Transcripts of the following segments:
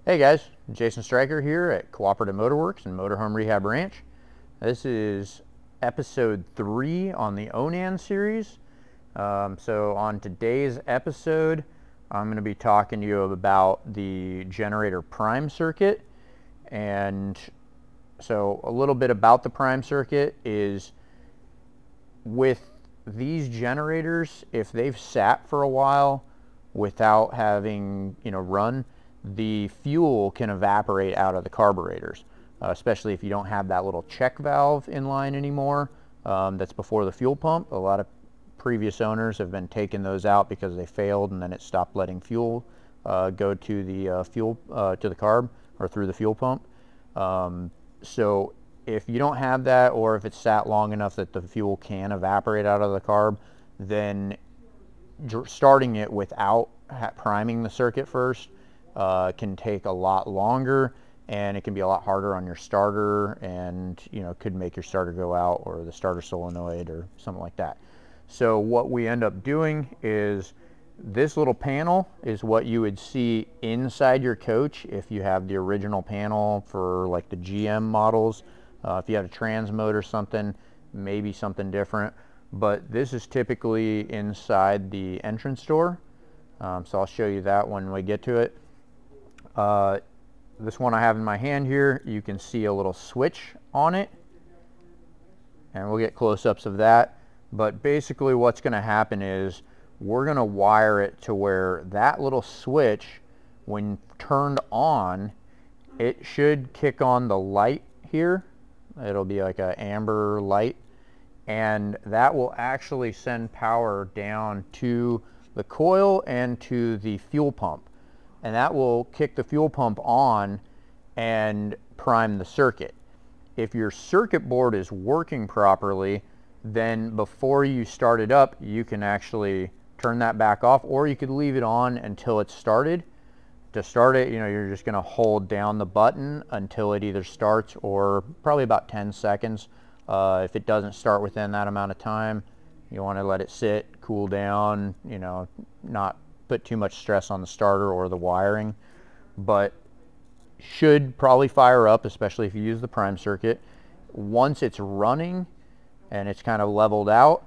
Hey guys, Jason Stryker here at Cooperative Motorworks and Motorhome Rehab Ranch. This is episode 3 on the Onan series. So on today's episode, I'm going to be talking to you about the generator prime circuit. And so a little bit about the prime circuit is, with these generators, if they've sat for a while without having run, the fuel can evaporate out of the carburetors, especially if you don't have that little check valve in line anymore. That's before the fuel pump. A lot of previous owners have been taking those out because they failed and then it stopped letting fuel go to the to the carb or through the fuel pump. So if you don't have that, or if it's sat long enough that the fuel can evaporate out of the carb, then starting it without priming the circuit first can take a lot longer, and it can be a lot harder on your starter, and could make your starter go out or the starter solenoid or something like that. So what we end up doing is, this little panel is what you would see inside your coach if you have the original panel for like the GM models. If you had a trans mode or something, maybe something different, but this is typically inside the entrance door. So I'll show you that when we get to it. This one I have in my hand here, you can see a little switch on it, and we'll get close-ups of that. But basically what's going to happen is, we're going to wire it to where that little switch, when turned on, it should kick on the light here. It'll be like an amber light, and that will actually send power down to the coil and to the fuel pump, and that will kick the fuel pump on and prime the circuit. If your circuit board is working properly, then before you start it up, you can actually turn that back off, or you could leave it on until it's started. To start it, you're just going to hold down the button until it either starts, or probably about 10 seconds. If it doesn't start within that amount of time, you want to let it sit, cool down, not put too much stress on the starter or the wiring, but should probably fire up, especially if you use the prime circuit. Once it's running and it's kind of leveled out,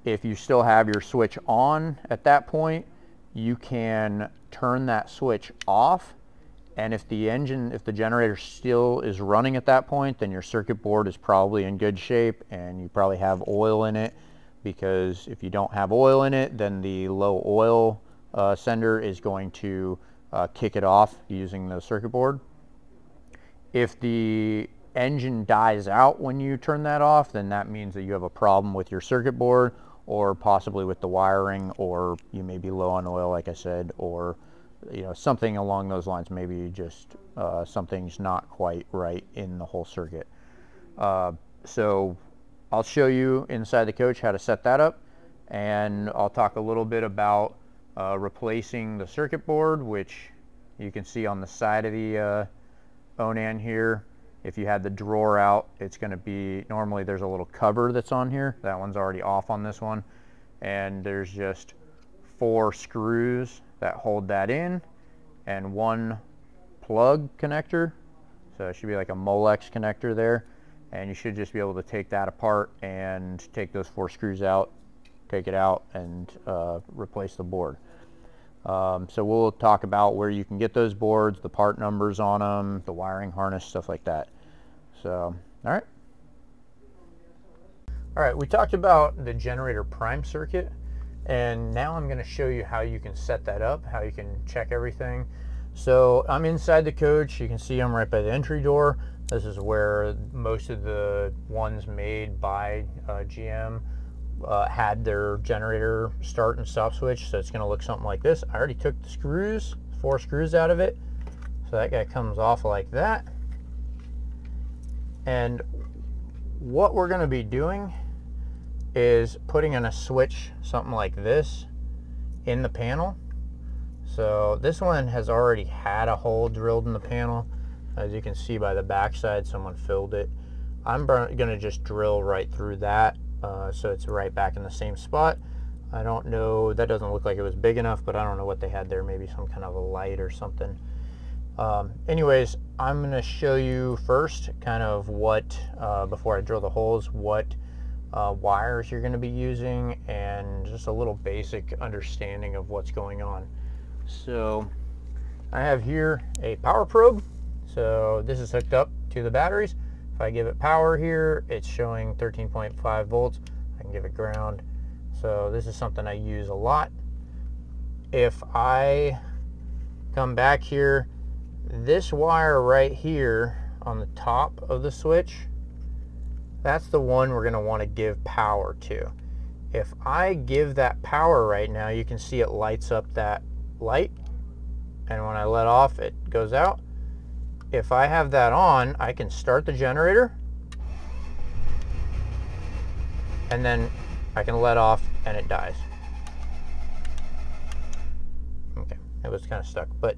if you still have your switch on at that point, you can turn that switch off, and if the generator still is running at that point, then your circuit board is probably in good shape and you probably have oil in it, because if you don't have oil in it, then the low oil sender is going to kick it off using the circuit board. If the engine dies out when you turn that off, then that means that you have a problem with your circuit board, or possibly with the wiring, or you may be low on oil, like I said, or something along those lines. Maybe just something's not quite right in the whole circuit. So I'll show you inside the coach how to set that up, and I'll talk a little bit about replacing the circuit board, which you can see on the side of the Onan here. If you had the drawer out, it's going to be, normally there's a little cover that's on here. That one's already off on this one, and there's just 4 screws that hold that in, and 1 plug connector. So it should be like a Molex connector there, and you should just be able to take that apart and take those 4 screws out, take it out, and replace the board. So we'll talk about where you can get those boards, the part numbers on them, the wiring harness, stuff like that. So, all right, we talked about the generator prime circuit, and now I'm going to show you how you can set that up, how you can check everything. So I'm inside the coach. You can see I'm right by the entry door. This is where most of the ones made by GM had their generator start and stop switch, so it's going to look something like this. I already took the screws, 4 screws out of it, so that guy comes off like that. And what we're going to be doing is putting in a switch, something like this, in the panel. So this one has already had a hole drilled in the panel. As you can see by the backside, someone filled it. I'm going to just drill right through that, so it's right back in the same spot. I don't know, that doesn't look like it was big enough, but I don't know what they had there, maybe some kind of a light or something. Anyways, I'm going to show you first kind of what, before I drill the holes, what wires you're going to be using, and just a little basic understanding of what's going on. So I have here a power probe. So this is hooked up to the batteries. If I give it power here, it's showing 13.5 volts. I can give it ground. So this is something I use a lot. If I come back here, this wire right here on the top of the switch, that's the one we're going to want to give power to. If I give that power right now, you can see it lights up that light, and when I let off, it goes out. If I have that on, I can start the generator, and then I can let off and it dies. Okay, it was kind of stuck, but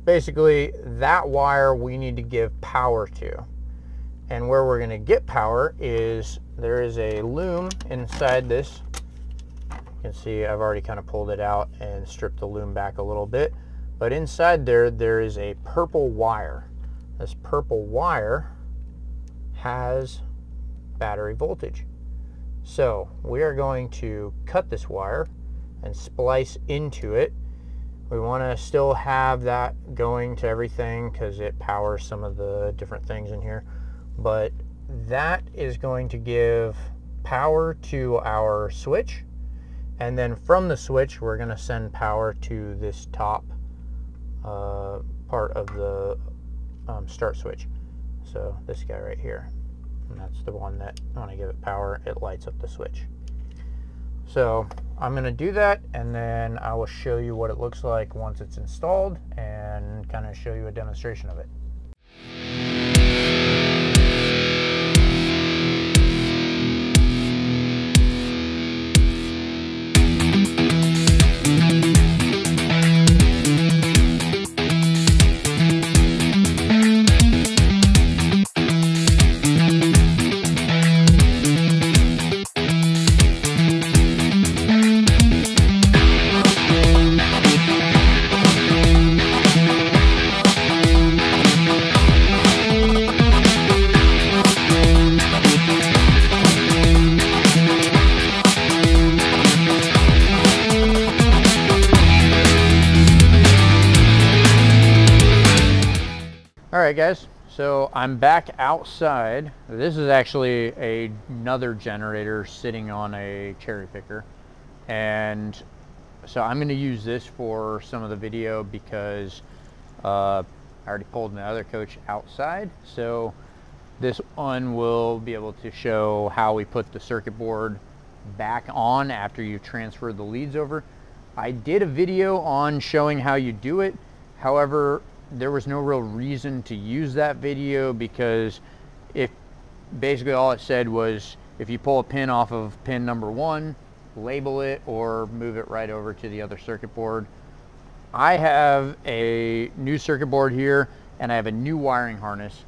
basically that wire we need to give power to. And where we're going to get power is, there is a loom inside this. You can see I've already kind of pulled it out and stripped the loom back a little bit. But inside there is a purple wire. This purple wire has battery voltage. So we are going to cut this wire and splice into it. We want to still have that going to everything because it powers some of the different things in here. But that is going to give power to our switch. And then from the switch, we're going to send power to this top part of the start switch. So this guy right here, and that's the one that when I give it power, it lights up the switch. So I'm going to do that, and then I will show you what it looks like once it's installed and kind of show you a demonstration of it. Alright guys, so I'm back outside. This is actually another generator sitting on a cherry picker, and so I'm going to use this for some of the video because I already pulled my other coach outside. So this one will be able to show how we put the circuit board back on after you transfer the leads over. I did a video on showing how you do it. However, there was no real reason to use that video because if basically all it said was if you pull a pin off of pin number 1, label it or move it right over to the other circuit board. I have a new circuit board here and I have a new wiring harness.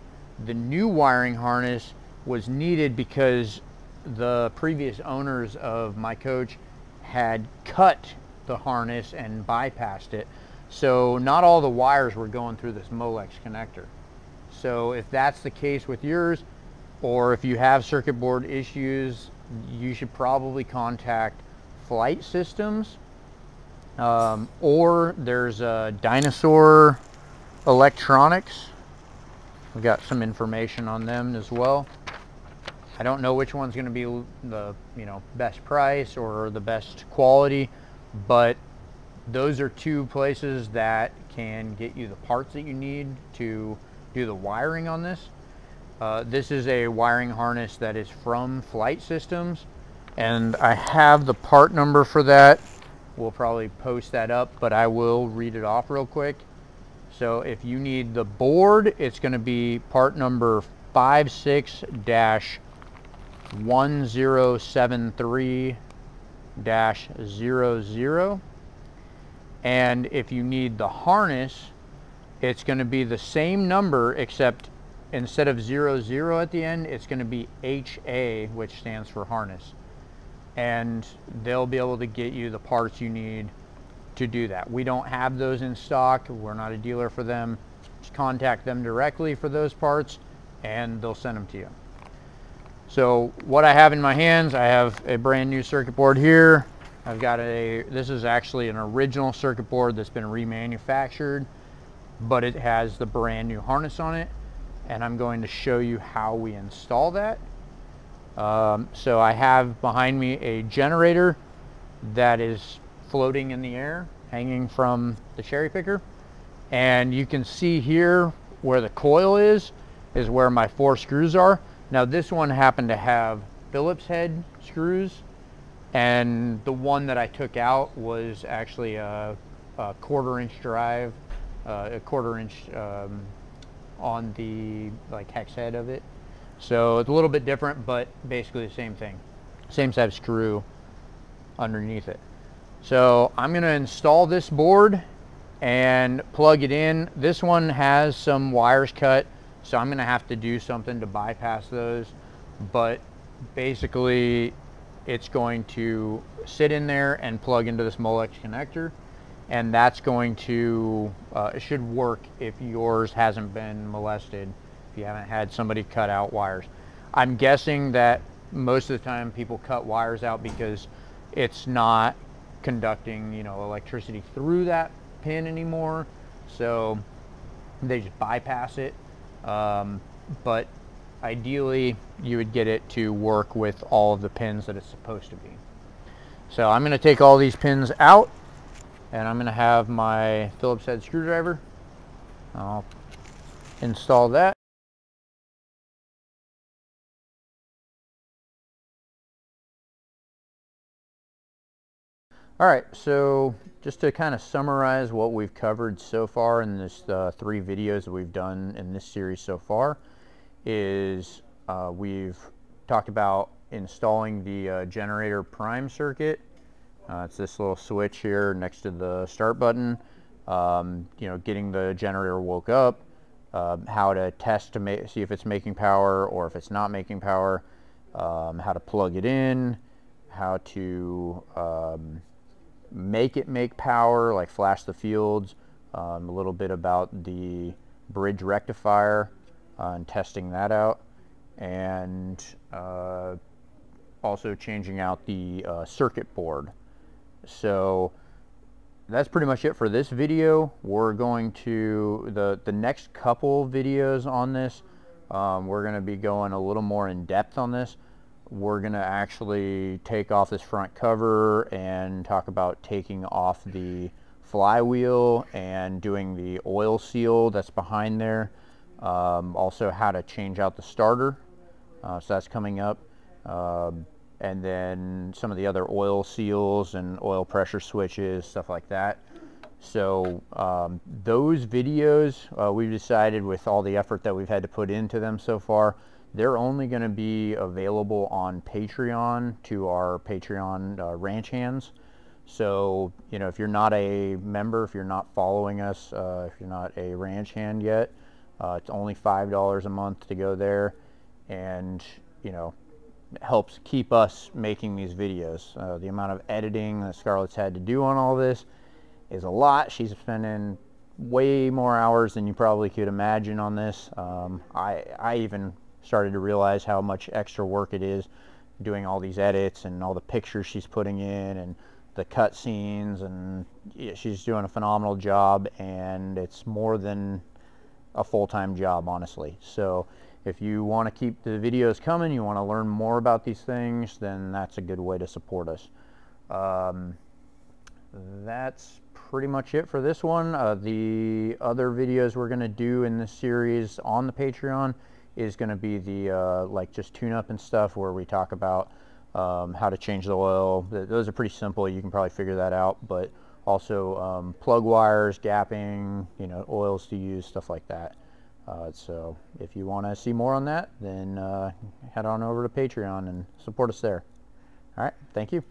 The new wiring harness was needed because the previous owners of my coach had cut the harness and bypassed it. So not all the wires were going through this Molex connector. So if that's the case with yours, or if you have circuit board issues, you should probably contact Flight Systems, or there's Dinosaur Electronics. We got some information on them as well. I don't know which one's going to be the best price or the best quality, but those are two places that can get you the parts that you need to do the wiring on this. This is a wiring harness that is from Flight Systems, and I have the part number for that. We'll probably post that up, but I will read it off real quick. So if you need the board, it's going to be part number 56-1073-00. And if you need the harness, it's going to be the same number, except instead of 00 at the end, it's going to be HA, which stands for harness. And they'll be able to get you the parts you need to do that. We don't have those in stock. We're not a dealer for them. Just contact them directly for those parts and they'll send them to you. So what I have in my hands, I have a brand new circuit board here. I've got this is actually an original circuit board that's been remanufactured, but it has the brand new harness on it, and I'm going to show you how we install that. So I have behind me a generator that is floating in the air, hanging from the cherry picker, and you can see here where the coil is where my 4 screws are. Now this one happened to have Phillips head screws, and the one that I took out was actually a 1/4 inch drive, a 1/4 inch on the hex head of it. So it's a little bit different, but basically the same thing. Same type of screw underneath it. So I'm going to install this board and plug it in. This one has some wires cut, so I'm going to have to do something to bypass those, but basically it's going to sit in there and plug into this Molex connector, and that's going to it should work if yours hasn't been molested, if you haven't had somebody cut out wires. I'm guessing that most of the time people cut wires out because it's not conducting, you know, electricity through that pin anymore, so they just bypass it. But ideally you would get it to work with all of the pins that it's supposed to be. So I'm going to take all these pins out, and I'm going to have my Phillips head screwdriver. I'll install that. All right, so just to kind of summarize what we've covered so far in this 3 videos that we've done in this series so far is we've talked about installing the generator prime circuit. It's this little switch here next to the start button. You know, getting the generator woke up, how to test to see if it's making power or if it's not making power, how to plug it in, how to make it make power, like flash the fields, a little bit about the bridge rectifier and testing that out, and also changing out the circuit board. So that's pretty much it for this video. We're going to, the next couple videos on this, we're going to be going a little more in depth on this. We're going to actually take off this front cover and talk about taking off the flywheel and doing the oil seal that's behind there. Also how to change out the starter, so that's coming up. And then some of the other oil seals and oil pressure switches, stuff like that. So those videos, we've decided with all the effort that we've had to put into them so far, they're only going to be available on Patreon to our Patreon ranch hands. So, you know, if you're not a member, if you're not following us, if you're not a ranch hand yet, it's only $5 a month to go there, and, you know, it helps keep us making these videos. The amount of editing that Scarlett's had to do on all this is a lot. She's spending way more hours than you probably could imagine on this. I even started to realize how much extra work it is doing all these edits and all the pictures she's putting in and the cut scenes, and yeah, she's doing a phenomenal job, and it's more than a full-time job, honestly. So if you want to keep the videos coming, you want to learn more about these things, then that's a good way to support us. That's pretty much it for this one. The other videos we're going to do in this series on the Patreon is going to be the like just tune-up and stuff, where we talk about how to change the oil. Those are pretty simple. You can probably figure that out. But also plug wires, gapping, you know, oils to use, stuff like that. So if you want to see more on that, then head on over to Patreon and support us there. All right, thank you.